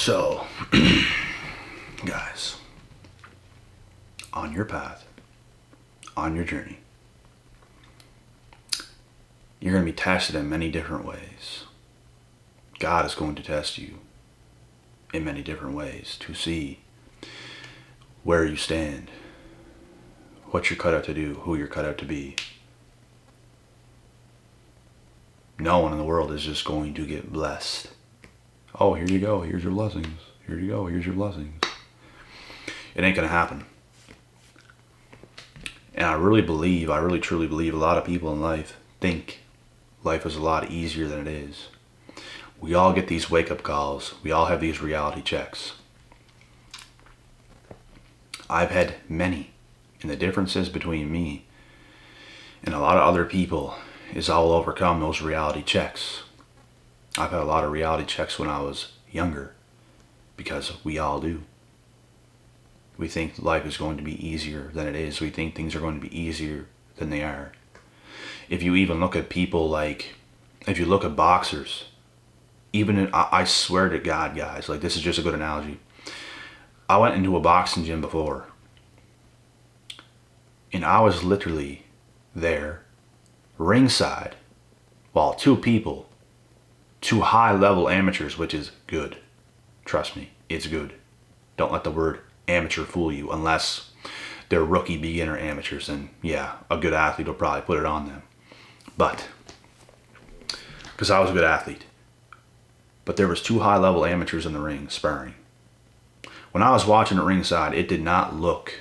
So, guys, on your path, on your journey, you're going to be tested in many different ways. God is going to test you in many different ways to see where you stand, what you're cut out to do, who you're cut out to be. No one in the world is just going to get blessed. Oh, here you go, here's your blessings. Here you go, here's your blessings. It ain't gonna happen. And I really truly believe a lot of people in life think life is a lot easier than it is. We all get these wake-up calls. We all have these reality checks. I've had many. And the differences between me and a lot of other people is I'll overcome those reality checks. I've had a lot of reality checks when I was younger, because we all do. We think life is going to be easier than it is. We think things are going to be easier than they are. If you even look at people if you look at boxers, I swear to God, guys, this is just a good analogy. I went into a boxing gym before, and I was literally there, ringside, while two high-level amateurs, which is good. Trust me, it's good. Don't let the word amateur fool you, unless they're rookie, beginner amateurs, and yeah, a good athlete will probably put it on them. But, because I was a good athlete. But there was two high-level amateurs in the ring sparring. When I was watching at ringside, it did not look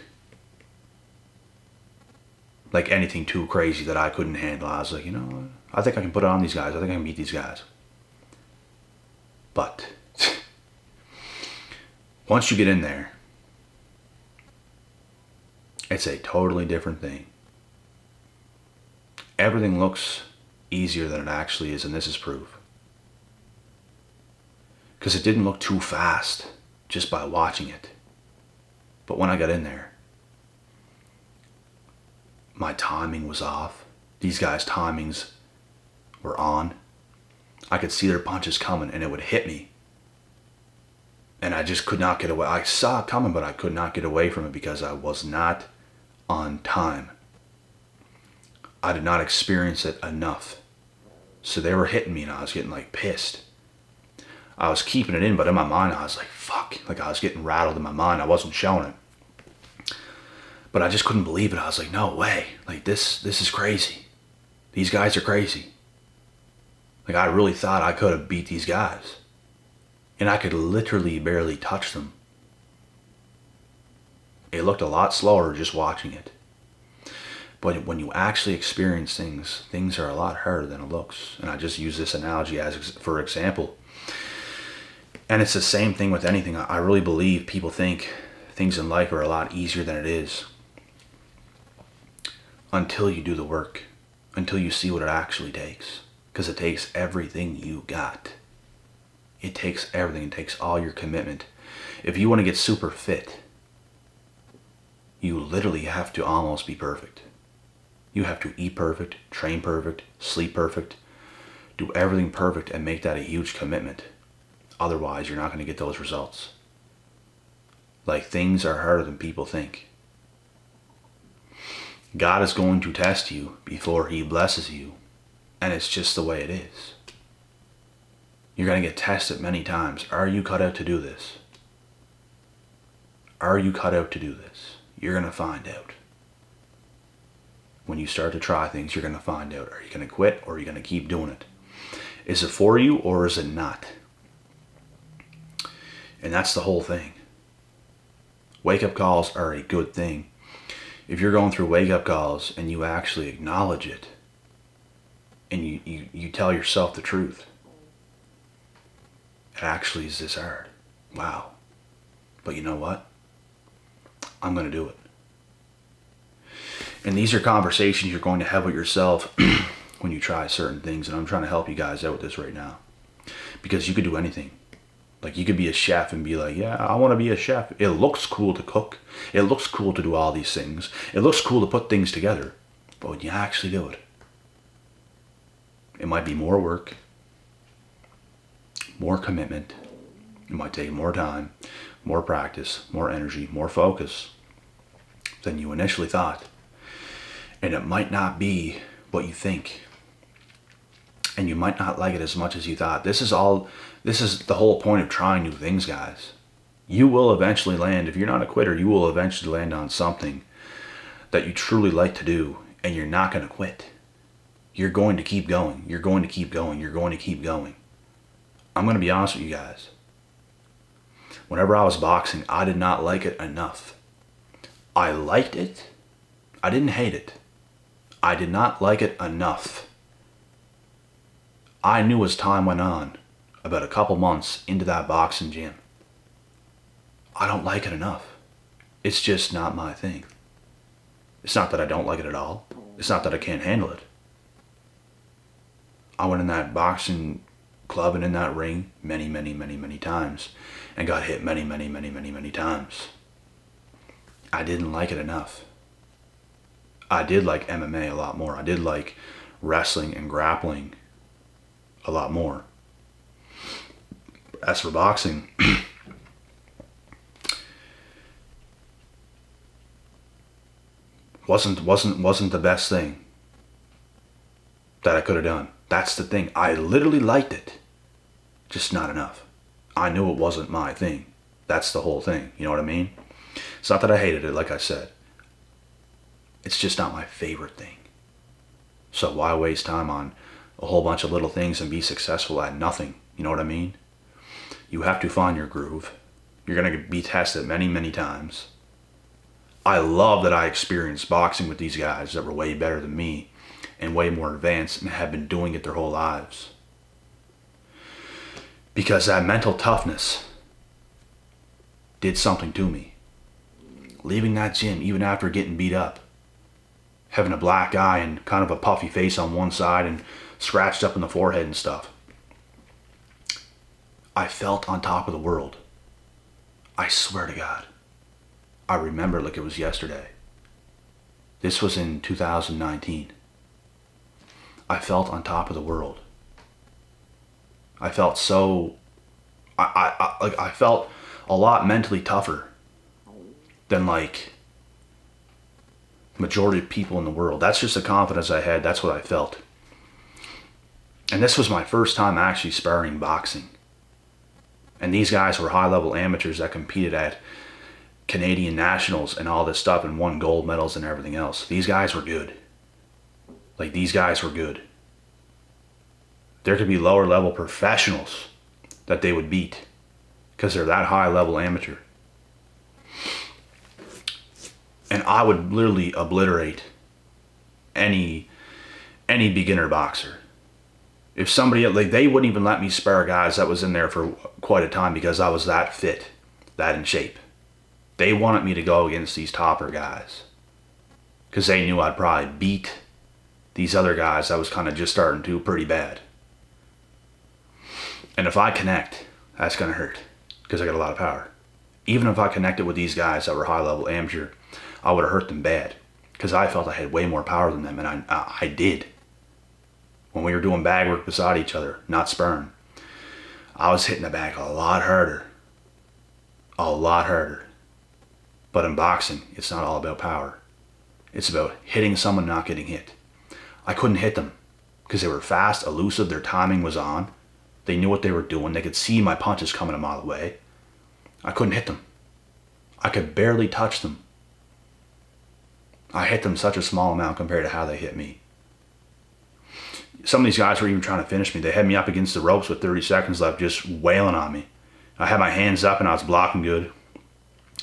like anything too crazy that I couldn't handle. I was like, I think I can put it on these guys. I think I can beat these guys. But once you get in there, it's a totally different thing. Everything looks easier than it actually is, and this is proof. Because it didn't look too fast just by watching it. But when I got in there, my timing was off. These guys' timings were on. I could see their punches coming and it would hit me. And I just could not get away. I saw it coming, but I could not get away from it because I was not on time. I did not experience it enough. So they were hitting me and I was getting pissed. I was keeping it in, but in my mind I was like, fuck. I was getting rattled in my mind. I wasn't showing it. But I just couldn't believe it. I was like, no way. This is crazy. These guys are crazy. I really thought I could have beat these guys. And I could literally barely touch them. It looked a lot slower just watching it. But when you actually experience things are a lot harder than it looks. And I just use this analogy for example. And it's the same thing with anything. I really believe people think things in life are a lot easier than it is. Until you do the work. Until you see what it actually takes. Because it takes everything you got. It takes everything. It takes all your commitment. If you want to get super fit, you literally have to almost be perfect. You have to eat perfect, train perfect, sleep perfect, do everything perfect, and make that a huge commitment. Otherwise, you're not going to get those results. Things are harder than people think. God is going to test you before He blesses you. And it's just the way it is. You're going to get tested many times. Are you cut out to do this? Are you cut out to do this? You're going to find out. When you start to try things, you're going to find out. Are you going to quit or are you going to keep doing it? Is it for you or is it not? And that's the whole thing. Wake-up calls are a good thing. If you're going through wake-up calls and you actually acknowledge it, and you tell yourself the truth, it actually is this hard. Wow. But you know what? I'm going to do it. And these are conversations you're going to have with yourself when you try certain things. And I'm trying to help you guys out with this right now. Because you could do anything. You could be a chef and be like, yeah, I want to be a chef. It looks cool to cook. It looks cool to do all these things. It looks cool to put things together. But when you actually do it, it might be more work, more commitment, It might take more time, more practice, more energy, more focus than you initially thought. And it might not be what you think. And you might not like it as much as you thought. This is the whole point of trying new things, guys. You will eventually land, if you're not a quitter, you will eventually land on something that you truly like to do, and you're not going to quit. You're going to keep going. You're going to keep going. You're going to keep going. I'm going to be honest with you guys. Whenever I was boxing, I did not like it enough. I liked it. I didn't hate it. I did not like it enough. I knew as time went on, about a couple months into that boxing gym, I don't like it enough. It's just not my thing. It's not that I don't like it at all. It's not that I can't handle it. I went in that boxing club and in that ring many, many, many, many times and got hit many, many, many, many, many times. I didn't like it enough. I did like MMA a lot more. I did like wrestling and grappling a lot more. As for boxing, wasn't the best thing that I could have done. That's the thing. I literally liked it, just not enough. I knew it wasn't my thing. That's the whole thing. You know what I mean? It's not that I hated it, like I said. It's just not my favorite thing. So why waste time on a whole bunch of little things and be successful at nothing? You know what I mean? You have to find your groove. You're going to be tested many, many times. I love that I experienced boxing with these guys that were way better than me and way more advanced and have been doing it their whole lives. Because that mental toughness did something to me. Leaving that gym, even after getting beat up, having a black eye and kind of a puffy face on one side and scratched up in the forehead and stuff, I felt on top of the world. I swear to God. I remember like it was yesterday. This was in 2019. I felt on top of the world. I felt so, I felt a lot mentally tougher than like majority of people in the world. That's just the confidence I had. That's what I felt. And this was my first time actually sparring boxing. And these guys were high-level amateurs that competed at Canadian nationals and all this stuff and won gold medals and everything else. These guys were good. Like, these guys were good. There could be lower-level professionals that they would beat because they're that high-level amateur. And I would literally obliterate any beginner boxer. If somebody, like, they wouldn't even let me spar guys that was in there for quite a time because I was that fit, that in shape. They wanted me to go against these topper guys because they knew I'd probably beat these other guys that was kind of just starting to pretty bad. And if I connect, that's going to hurt because I got a lot of power. Even if I connected with these guys that were high-level amateur, I would have hurt them bad because I felt I had way more power than them, and I did. When we were doing bag work beside each other, not sparring, I was hitting the bag a lot harder. A lot harder. But in boxing, it's not all about power. It's about hitting someone, not getting hit. I couldn't hit them because they were fast, elusive, their timing was on. They knew what they were doing. They could see my punches coming a mile away. I couldn't hit them. I could barely touch them. I hit them such a small amount compared to how they hit me. Some of these guys were even trying to finish me. They had me up against the ropes with 30 seconds left, just wailing on me. I had my hands up and I was blocking good.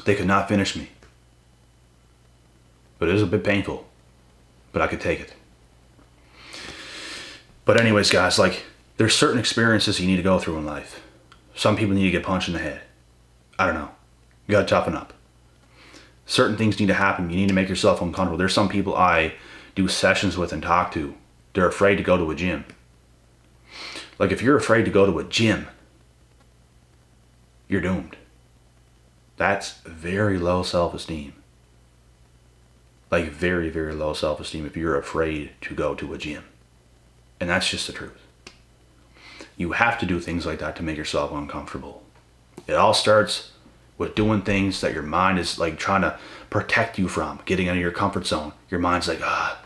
They could not finish me. But it was a bit painful. But I could take it. But anyways, guys, like, there's certain experiences you need to go through in life. Some people need to get punched in the head. I don't know. You gotta toughen up. Certain things need to happen. You need to make yourself uncomfortable. There's some people I do sessions with and talk to. They're afraid to go to a gym. Like, if you're afraid to go to a gym, you're doomed. That's very low self-esteem. Like, very, very low self-esteem if you're afraid to go to a gym. And that's just the truth. You have to do things like that to make yourself uncomfortable. It all starts with doing things that your mind is like trying to protect you from, getting out of your comfort zone. Your mind's like, I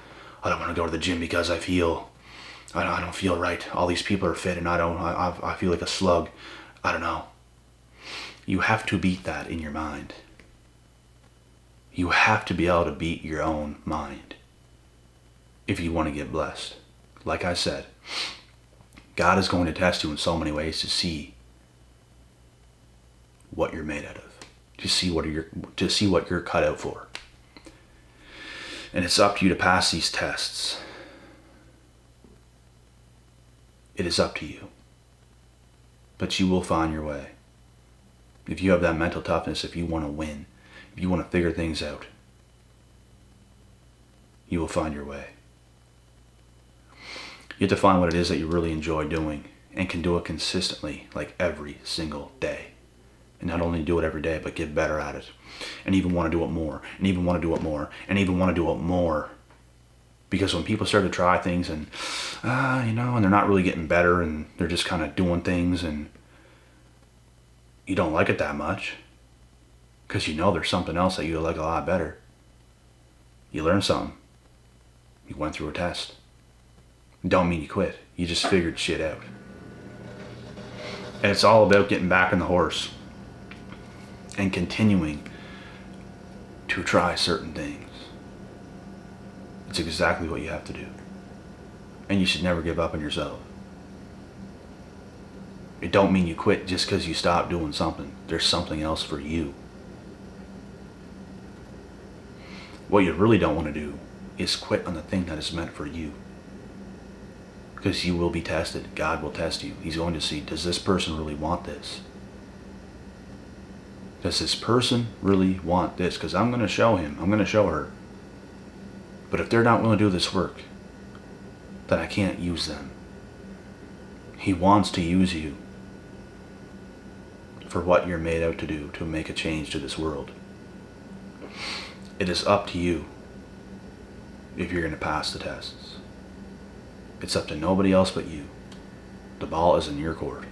don't want to go to the gym because I don't feel right. All these people are fit and I feel like a slug. I don't know. You have to beat that in your mind. You have to be able to beat your own mind if you want to get blessed. Like I said, God is going to test you in so many ways to see what you're made out of, to see what you're cut out for. And it's up to you to pass these tests. It is up to you. But you will find your way. If you have that mental toughness, if you want to win, if you want to figure things out, you will find your way. You have to find what it is that you really enjoy doing and can do it consistently, like every single day. And not only do it every day, but get better at it. And even want to do it more, and even want to do it more, and even want to do it more. Because when people start to try things and, and they're not really getting better and they're just kind of doing things and you don't like it that much, because you know there's something else that you like a lot better. You learn something. You went through a test. Don't mean you quit. You just figured shit out. And it's all about getting back on the horse and continuing to try certain things. It's exactly what you have to do. And you should never give up on yourself. It don't mean you quit just because you stop doing something. There's something else for you. What you really don't want to do is quit on the thing that is meant for you. Because you will be tested. God will test you. He's going to see, does this person really want this? Does this person really want this? Because I'm going to show him. I'm going to show her. But if they're not willing to do this work, then I can't use them. He wants to use you for what you're made out to do, to make a change to this world. It is up to you if you're going to pass the tests. It's up to nobody else but you. The ball is in your court.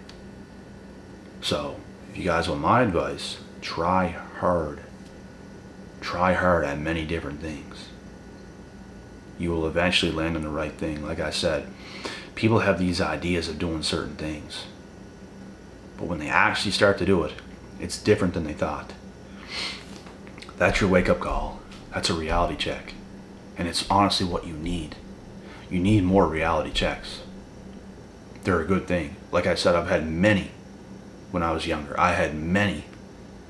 So, if you guys want my advice, try hard. Try hard at many different things. You will eventually land on the right thing. Like I said, people have these ideas of doing certain things. But when they actually start to do it, it's different than they thought. That's your wake-up call. That's a reality check. And it's honestly what you need. You need more reality checks. They're a good thing. Like I said, I've had many when I was younger. I had many.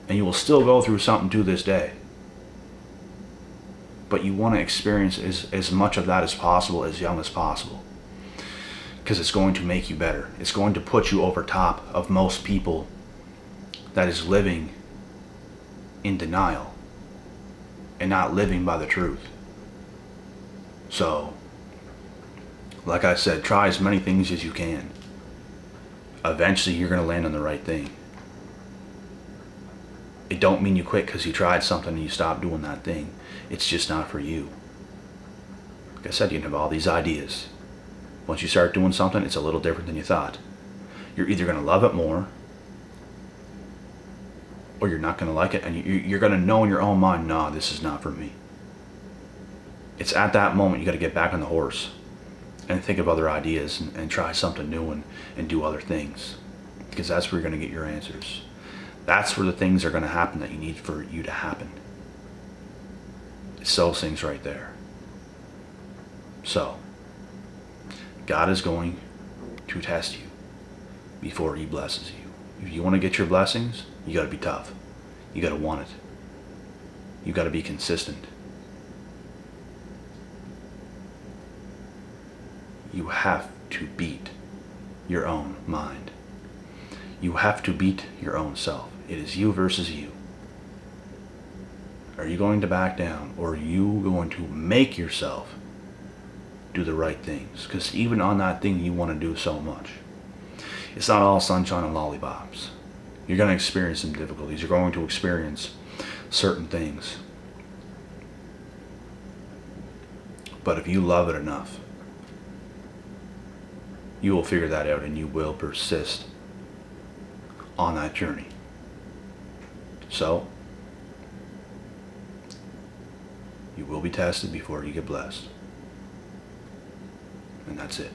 And you will still go through something to this day. But you want to experience as much of that as possible, as young as possible. Because it's going to make you better. It's going to put you over top of most people that is living in denial and not living by the truth. So, like I said, try as many things as you can. Eventually you're going to land on the right thing. It don't mean you quit because you tried something and you stopped doing that thing. It's just not for you. Like I said, you can have all these ideas. Once you start doing something, it's a little different than you thought. You're either going to love it more, or you're not going to like it, and you're going to know in your own mind, nah, this is not for me. It's at that moment you got to get back on the horse and think of other ideas and try something new and do other things. Because that's where you're going to get your answers. That's where the things are going to happen that you need for you to happen. It's those things right there. So, God is going to test you before he blesses you. If you want to get your blessings, you got to be tough. You got to want it. You got to be consistent. You have to beat your own mind. You have to beat your own self. It is you versus you. Are you going to back down, or are you going to make yourself do the right things? Because even on that thing you want to do so much, it's not all sunshine and lollipops. You're going to experience some difficulties. You're going to experience certain things. But if you love it enough, you will figure that out and you will persist on that journey. So, you will be tested before you get blessed. And that's it.